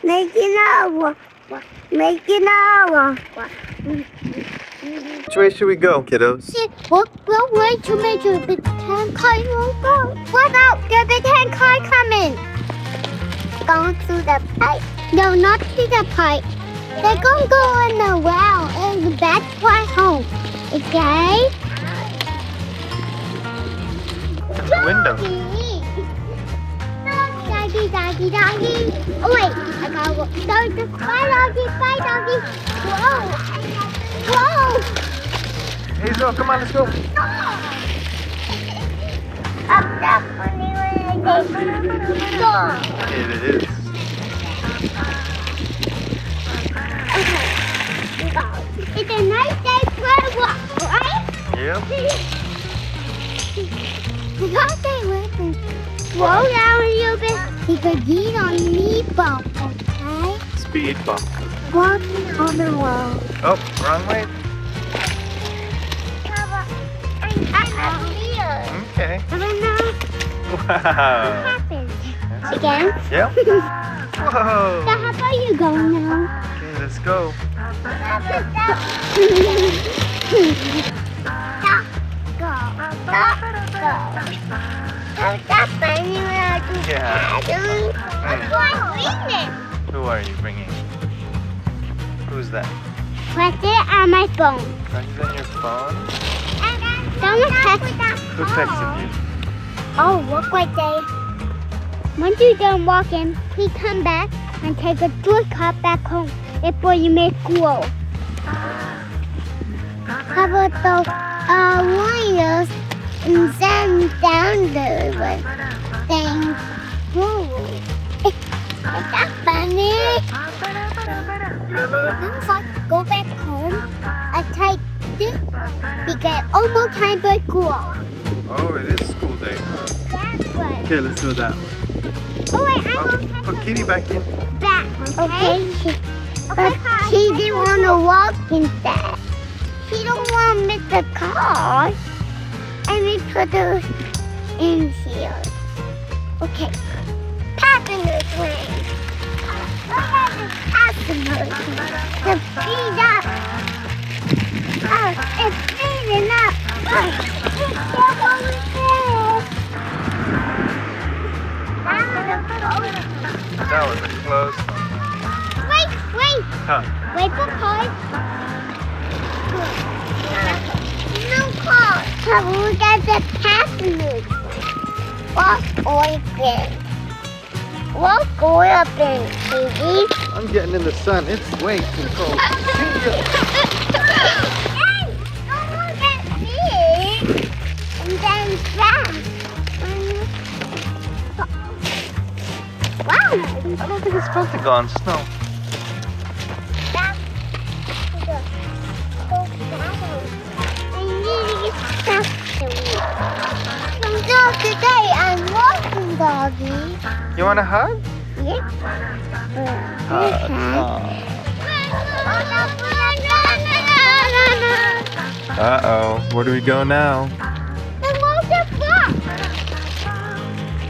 Making hour. Making hour. Which way should we go, kiddos? What way to make a big tan car go? What about the big tan car coming? Going through the pipe? No, not through the pipe. They're gonna go in the well and back to our home. Okay? The window. Doggy. Oh wait, I gotta go. Bye doggy. Whoa. Hazel, come on, let's go. Up that funny when I go. It is. Okay. It's a nice day for a walk, right? Yep. Slow down a little bit because you don't need bump, okay? Speed bump. Walking on the road. Oh, wrong way. I'm up here. Okay. I don't know what Wow. happened. Again? Yep. So Whoa. how about you go now? Okay, let's go. Yeah. Who are you bringing? Who's that? What's it on my phone? Is on your phone? Someone texted. Who texted you? Oh, look right there. Once you're done walking, please come back and take a shortcut back home before you make school. How about those wires and send down the thing? Is that funny? Looks like go back home. I type this because almost time for school. Oh, it is school day. That's right. Okay, let's do that. Oh wait, I Oh, want to put Kitty back in. back, okay? But she didn't want to walk instead. She don't want to miss the car. And we put her in here. Okay. Passenger train. Look at the passenger train. The speed up. Oh, it's speeding up. Oh, it's still over there. That was a close one. Wait. Huh. Wait for cars. No cars. Look at the passengers. Walk open. Walk open, baby. I'm getting in the sun. It's way too cold. Hey, don't look at me. And then that. Wow. I don't think it's supposed to go on snow. Today I'm walking, doggy. You want a hug? Yeah. Uh-oh. Where do we go now?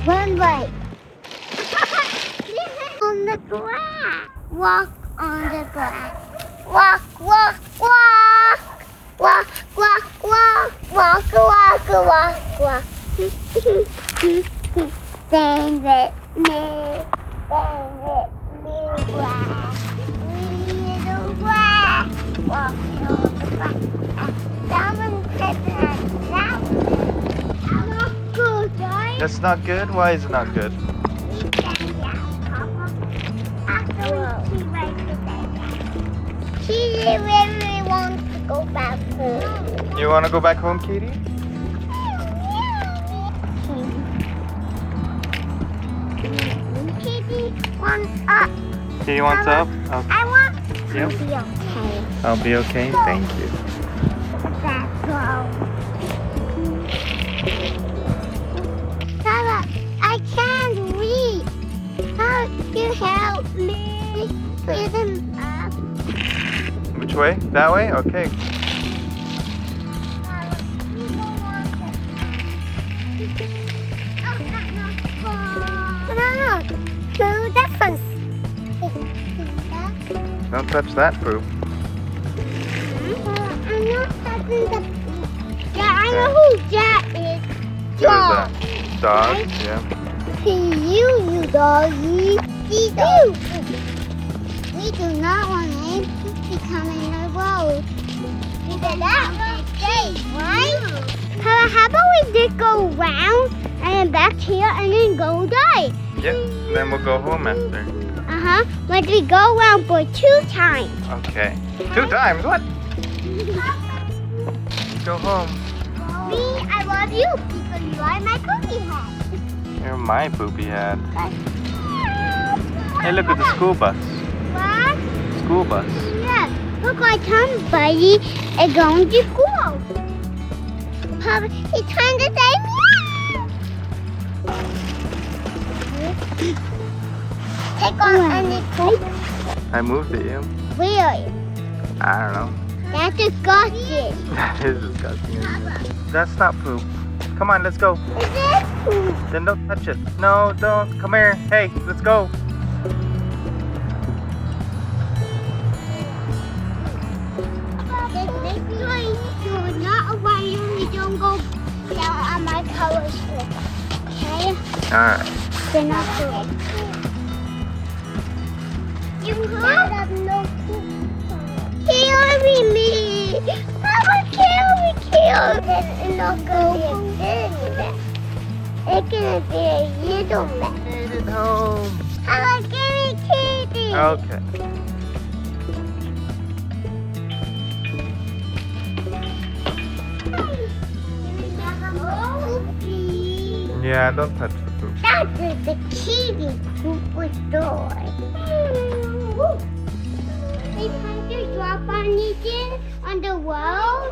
One way. On the grass. Walk on the grass. Walk. Sing with me. Little grass. Little grass. Walking on the grass. Someone said that. I'm not good, right? That's not good? Why is it not good? She really wants to go back home. You want to go back home, Katie? Kitty wants up. Katie wants up? Okay. I want Yep. to be okay. I'll be okay. Thank you. That's all. Tara, I can't read. How do you help me? Read them up. Which way? That way? Okay. No, difference. Don't touch that poop. I'm not touching the poop. Yeah, I know who that is. Who is that? Dog? Yeah. See you doggy. See you. We do not want any poopy coming in the road. We did that mistake, right? How about we just go round and then back here and then go die? Yep. Then we'll go home after. But we go around for 2 times. Okay. 2 times? What? Go home. Me, I love you because you are my poopy head. You're my poopy head. Hey, look at the school bus. What? School bus. Yeah, look like somebody is going to school. Papa, he's trying to say meow. Take off any poop. I moved it, you. Really? I don't know. That's disgusting. That is disgusting. That's not poop. Come on, let's go. Is this poop? Then don't touch it. No, don't. Come here. Hey, let's go. You're not around, you don't go down on my color strip. Okay? Alright. They're not good. You have no poop. Carry me. Papa, carry. It's not going to be a big mess. It's going to be a little mess. Made it home. Papa, give me kitty. Okay. Yeah, don't touch the poop. That is the kitty poop with joy. They trying to drop anything on the road.